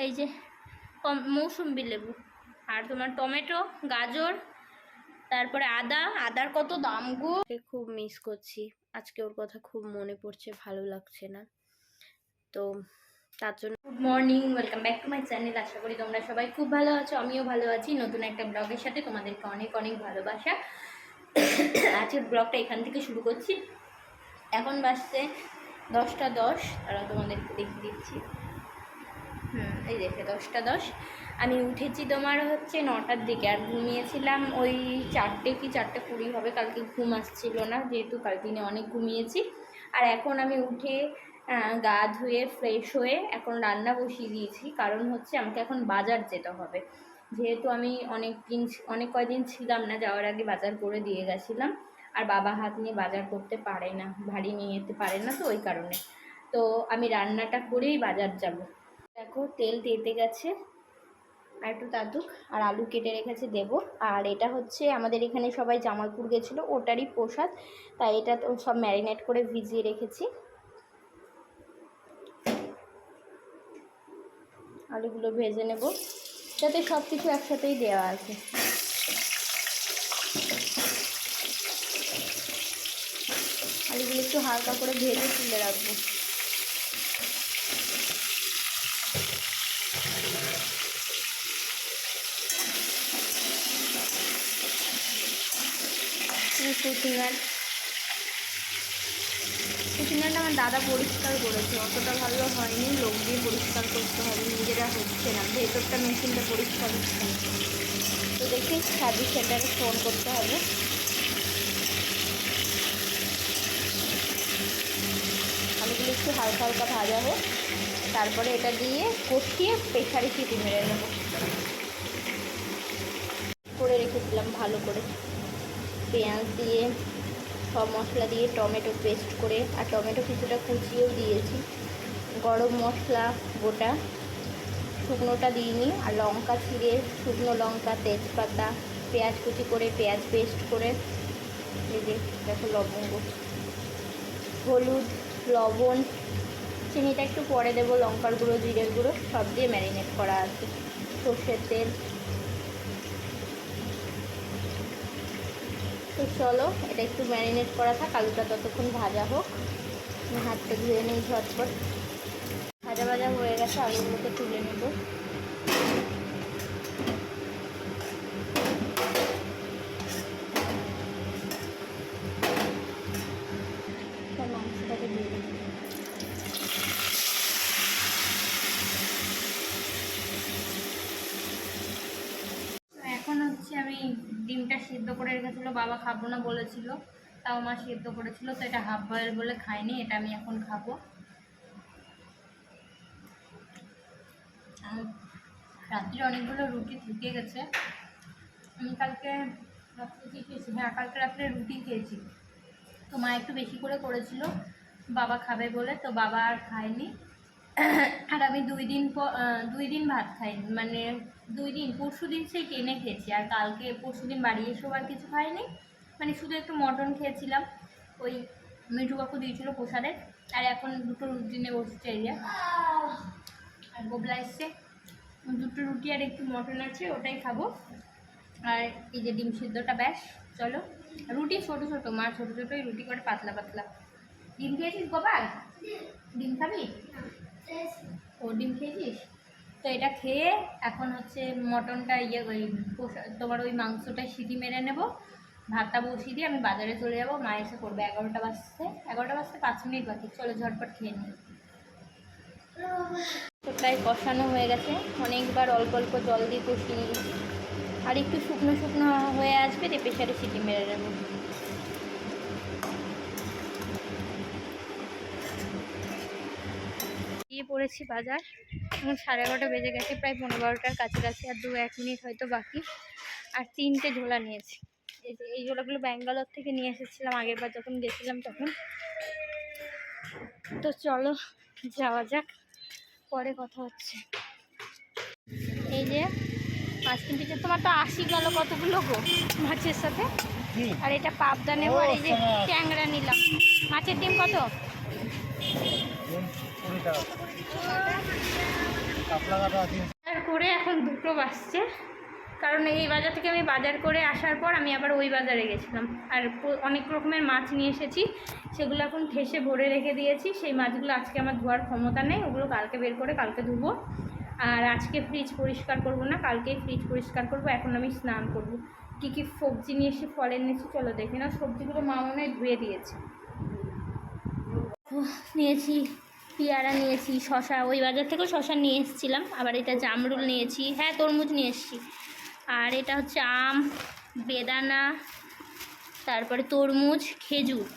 এই যে মৌসুম্বি লেবু, আর তোমার টমেটো, গাজর, তারপরে আদার কত দাম গো। খুব মিস করছি, আজকে ওর কথা খুব মনে পড়ছে, ভালো লাগছে না। তো তার জন্য good morning, welcome back to my channel. আশা করি তোমরা সবাই খুব ভালো আছো, আমিও ভালো আছি। নতুন একটা ব্লগের সাথে তোমাদেরকে অনেক অনেক ভালোবাসা। আজকের ব্লগটা এখান থেকে শুরু করছি। এখন বাজছে 10টা 10, তারা তোমাদেরকে দেখিয়ে দিচ্ছি। এই দেখে 10টা 10। আমি উঠেছি তোমার হচ্ছে 9টার দিকে, আর ঘুমিয়েছিলাম ওই 4টে কি 4:20 হবে। কালকে ঘুম আসছিল না, যেহেতু কাল দিনে অনেক ঘুমিয়েছি। আর এখন আমি উঠে গা ধুয়ে ফ্রেশ হয়ে এখন রান্না বসিয়ে দিয়েছি, কারণ হচ্ছে আমাকে এখন বাজার যেতে হবে। যেহেতু আমি অনেক কয়দিন ছিলাম না, যাওয়ার আগে বাজার করে দিয়ে গেছিলাম। আর বাবা হাত নিয়ে বাজার করতে পারে না, ভারী নিয়ে যেতে পারে না, তো ওই কারণে তো আমি রান্নাটা করেই বাজার যাব। দেখো তেল দিতে গেছে, আর একটু তাতুক, আর আলু কেটে রেখেছে দেব। আর এটা হচ্ছে আমাদের এখানে সবাই জামালপুর গেছিলো, ওটারই প্রসাদ, তাই এটা তো সব ম্যারিনেট করে ভিজিয়ে রেখেছি। আলুগুলো ভেজে নেব, যাতে সব কিছু একসাথেই দেওয়া আছে। আলুগুলো একটু হালকা করে ভেজে তুলে রাখবো। কুচিনাটা আমার দাদা পরিষ্কার করেছে, অতটা ভালো হয়নি, লোক দিয়ে পরিষ্কার করতে হবে, নিজেরা হচ্ছে না, ভেতরটা মেশিনটা পরিষ্কার হচ্ছে না। তো দেখি সার্ভিস সেন্টারে ফোন করতে হবে। আলুগুলো একটু হালকা হালকা ভাজা হোক, তারপরে এটা দিয়ে কষিয়ে প্রেসারে সিটি মেরে নেব। করে রেখেছিলাম ভালো করে, পেঁয়াজ দিয়ে সব মশলা দিয়ে টমেটো পেস্ট করে, আর টমেটো কিছুটা কুচিয়েও দিয়েছি। গরম মশলা গোটা, শুকনোটা দিইনি, আর লঙ্কা ছিঁড়ে, শুকনো লঙ্কা, তেজপাতা, পেঁয়াজ কুচি করে, পেঁয়াজ পেস্ট করে, এই যে দেখো লবঙ্গ, হলুদ, লবণ, চিনিটা একটু পরে দেবো, লঙ্কার গুঁড়ো, জিরের গুঁড়ো সব দিয়ে ম্যারিনেট করা আছে, সর্ষের তেল। তো চলো এটা একটু ম্যারিনেট করা থাক, আলুটা ততক্ষণ ভাজা হোক। আমি হাতটা ধুয়ে নিই ঝটপট। ভাজা ভাজা হয়ে গেছে, আলুগুলোকে তুলে নেব। মাংসটাকে দিয়ে দেবো। এখন হচ্ছে আমি ডিমটা সিদ্ধ করে রেখেছিলো, বাবা খাবো না বলেছিল, তাও মা সিদ্ধ করেছিল, তো এটা হাফ বয়েল বলে খাইনি, এটা আমি এখন খাবো। রাত্রে অনেকগুলো রুটি থেকে গেছে, আমি কালকে রাত্রে কী খেয়েছি, কালকে রাত্রে রুটি খেয়েছি। তো মা একটু বেশি করে করেছিল বাবা খাবে বলে, তো বাবা আর খায়নি। আর আমি 2 দিন ভাত খাইনি, মানে 2 দিন, পরশু দিন সেই টেনে খেয়েছি, আর কালকে পরশু দিন বাড়ি এসেও আর কিছু খাইনি, মানে শুধু একটু মটন খেয়েছিলাম, ওই মিঠু কাকু দিয়েছিল প্রসাদে। আর এখন 2টো রুটি নিয়ে বসছে, এই যে আর গোবলা এসছে, 2টো রুটি আর একটু মটন আছে, ওটাই খাবো। আর এই যে ডিম সিদ্ধটা, ব্যাস। চলো, রুটি ছোটো ছোটো, মা ছোটো ছোটোই রুটি করে, পাতলা পাতলা। ডিম খেয়েছিস গোপাল? ডিম খাবি? ও ডিম খেয়েছিস? তো এটা খেয়ে এখন হচ্ছে মটনটা ওই তোমার ওই মাংসটা সিটি মেরে নেব, ভাতটা বসিয়ে দিয়ে আমি বাজারে চলে যাবো, মা এসে করবে। 11টা বাজতে 5 মিনিট বাকি, চলো ঝটপট খেয়ে নিই। তো প্রায় কষানো হয়ে গেছে, অনেকবার অল্প অল্প জল দিয়ে কষিয়ে নিয়েছি, আর একটু শুকনো শুকনো হয়ে আসবে, দিয়ে প্রেসারে সিটি মেরে নেব। দিয়ে পড়েছি বাজার, এখন 11:30 বেজে গেছে, প্রায় 12:15টার কাছাকাছি, আর 2-1 মিনিট হয়তো বাকি। আর 3টে ঝোলা নিয়েছি, এই ঝোলাগুলো ব্যাঙ্গালোর থেকে নিয়ে এসেছিলাম আগেরবার যখন গেছিলাম তখন। তো চলো যাওয়া যাক, পরে কথা হচ্ছে। এই যে মাছ কিনতে, তোমার তো 80 গেল কতগুলো গো মাছের সাথে। আর এটা পাবদা নেবো, আর এই যে ট্যাংরা নিলাম। মাছের ডিম কত? বাজার করে এখন 2টো বাজছে, কারণ এই বাজার থেকে আমি বাজার করে আসার পর আমি আবার ওই বাজারে গেছিলাম। আর অনেক রকমের মাছ নিয়ে এসেছি, সেগুলো এখন ঠেসে ভরে রেখে দিয়েছি। সেই মাছগুলো আজকে আমার ধোয়ার ক্ষমতা নেই, ওগুলো কালকে বের করে কালকে ধুবো। আর আজকে ফ্রিজ পরিষ্কার করব না, কালকেই ফ্রিজ পরিষ্কার করব। এখন আমি স্নান করব। কী কী সবজি নিয়ে এসে ফল এনেছি চলো দেখি না। সবজিগুলো মা মনে হয় ধুয়ে দিয়েছে। নিয়েছি পেয়ারা, নিয়েছি শশা, ওই বাজার থেকেও শশা নিয়ে এসেছিলাম। আবার এটা জামরুল নিয়েছি, হ্যাঁ তরমুজ নিয়ে এসেছি। আর এটা হচ্ছে আম, বেদানা, তারপরে তরমুজ, খেজুর।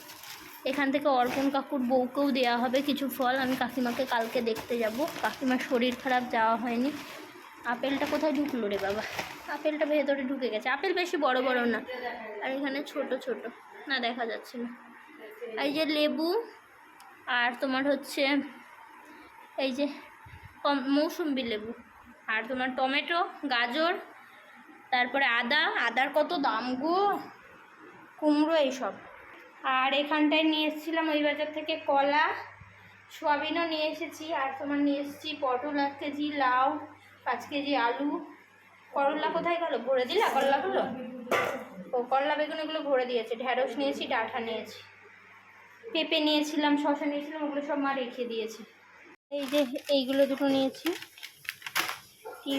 এখান থেকে অর্পণ কাকুর বউকেও দেওয়া হবে কিছু ফল। আমি কাকিমাকে কালকে দেখতে যাব, কাকিমার শরীর খারাপ, যাওয়া হয়নি। আপেলটা কোথায় ঢুকলো রে বাবা? আপেলটা ভেতরে ঢুকে গেছে। আপেল বেশি বড় বড় না, আর এখানে ছোট ছোট না, দেখা যাচ্ছে না। এই যে লেবু, আর তোমার হচ্ছে এই যে মৌসুম্বি লেবু, আর তোমার টমেটো, গাজর, তারপরে আদার কত দাম গো, কুমড়ো, এইসব। আর এখানটায় নিয়ে এসেছিলাম ওই বাজার থেকে কলা, সোয়াবিনও নিয়ে এসেছি। আর তোমার নিয়ে এসেছি পটল 1 কেজি, লাউ 5 কেজি, আলু, করলা কোথায় গেল? ভরে দিলা করলাগুলো? ও করলা বেগুন এগুলো ভরে দিয়েছে। ঢ্যাঁড়স নিয়েছি, ডাঁটা নিয়েছি, পেঁপে নিয়েছিলাম, শশা নিয়েছিলাম, ওগুলো সব মা রেখে দিয়েছে। এই যে এইগুলো দুটো নিয়েছি, কি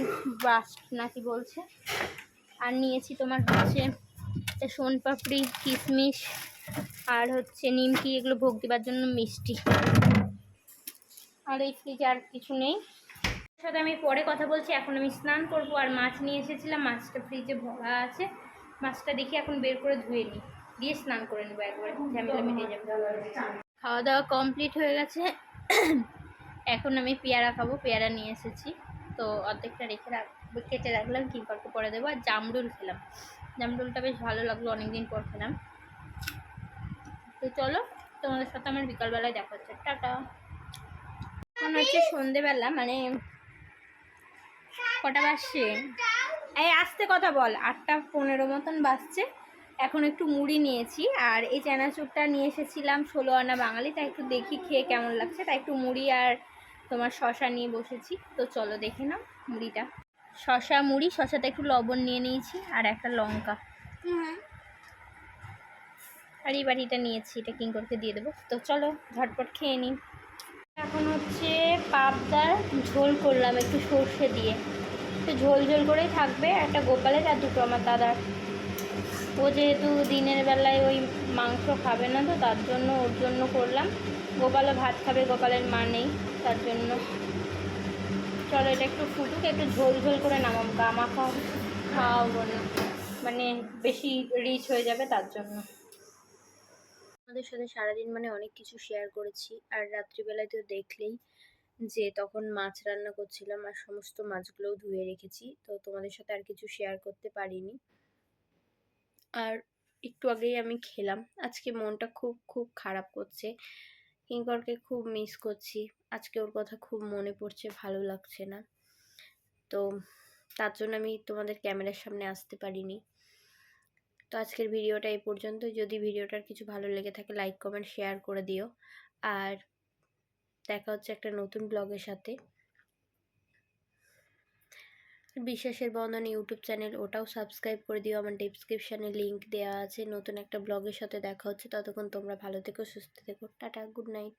বাস্ট নাকি বলছে। আর নিয়েছি তোমার হচ্ছে সোনপাপড়ি, কিশমিশ, আর হচ্ছে নিমকি, এগুলো ভোগ দেওয়ার জন্য মিষ্টি। আর এই ফ্রিজে আর কিছু নেই। সাথে আমি পরে কথা বলছি, এখন আমি স্নান করব। আর মাছ নিয়ে এসেছিলাম, মাছটা ফ্রিজে ভরা আছে। মাছটা দেখি এখন বের করে ধুয়ে নিই, দিয়ে স্নান করে নেবো, একবারে ঝামেলা মিটে যাবে। খাওয়া দাওয়া কমপ্লিট হয়ে গেছে। এখন আমি পেয়ারা খাবো, পেয়ারা নিয়ে এসেছি। তো অর্ধেকটা কেটে রাখলাম, কিংকরকে পরে দেবো। আর জামরুল খেলাম, জামরুলটা বেশ ভালো লাগলো, অনেকদিন পর খেলাম। তো চলো, তোমাদের সাথে আমার বিকালবেলায় দেখা হচ্ছে। টাটা। এখন হচ্ছে সন্ধেবেলা, মানে কটা বাজছে? এই আস্তে কথা বল, 8:15 মতন বাজছে। এখন একটু মুড়ি নিয়েছি, আর এই চানাচুরটা নিয়ে এসেছিলাম 16 আনা বাঙালি, তাই একটু দেখি খেয়ে কেমন লাগছে। তাই একটু মুড়ি আর তোমার শশা নিয়ে বসেছি। তো চলো দেখে নাও মুড়িটা। শশা মুড়ি, শশাতে একটু লবণ নিয়ে নিয়েছি, আর একটা লঙ্কা। আর এই বাটিটা নিয়েছি, এটা কিংকরকে দিয়ে দেবো। তো চলো ঝটপট খেয়ে নিই। এখন হচ্ছে পাবদার ঝোল করলাম একটু সর্ষে দিয়ে, একটু ঝোল ঝোল করেই থাকবে। একটা গোপালের আর দুটো আমার দাদার। ও যেহেতু দিনের বেলায় ওই মাংস খাবে না, তো তার জন্য ওর জন্য করলাম। গোপালও ভাত খাবে, গোপালের মা নেই, তার জন্য। চলো এটা একটু ফুটুক, একটু ঝোল ঝোল করে নামাবো, গামা খাওয়াবো না, মানে বেশি রিচ হয়ে যাবে, তার জন্য। আমাদের সাথে সারাদিন মানে অনেক কিছু শেয়ার করেছি। আর রাত্রিবেলায় তো দেখলেই যে তখন মাছ রান্না করছিলাম, আর সমস্ত মাছগুলোও ধুয়ে রেখেছি। তো তোমাদের সাথে আর কিছু শেয়ার করতে পারিনি। আর একটু আগেই আমি খেলাম। আজকে মনটা খুব খুব খারাপ করছে, কিঙ্করকে খুব মিস করছি। আজকে ওর কথা খুব মনে পড়ছে, ভালো লাগছে না। তো তার জন্য আমি তোমাদের ক্যামেরার সামনে আসতে পারিনি। তো আজকের ভিডিওটা এই পর্যন্ত। যদি ভিডিওটার কিছু ভালো লেগে থাকে, লাইক কমেন্ট শেয়ার করে দিও। আর দেখা হচ্ছে একটা নতুন ব্লগের সাথে। বিশ্বাসের বন্ধন ইউটিউব চ্যানেল, ওটাও সাবস্ক্রাইব করে দিও। আমার ডেসক্রিপশানে লিঙ্ক দেওয়া আছে। নতুন একটা ব্লগের সাথে দেখা হচ্ছে। ততক্ষণ তোমরা ভালো থেকো, সুস্থ থেকো। Tata, good night.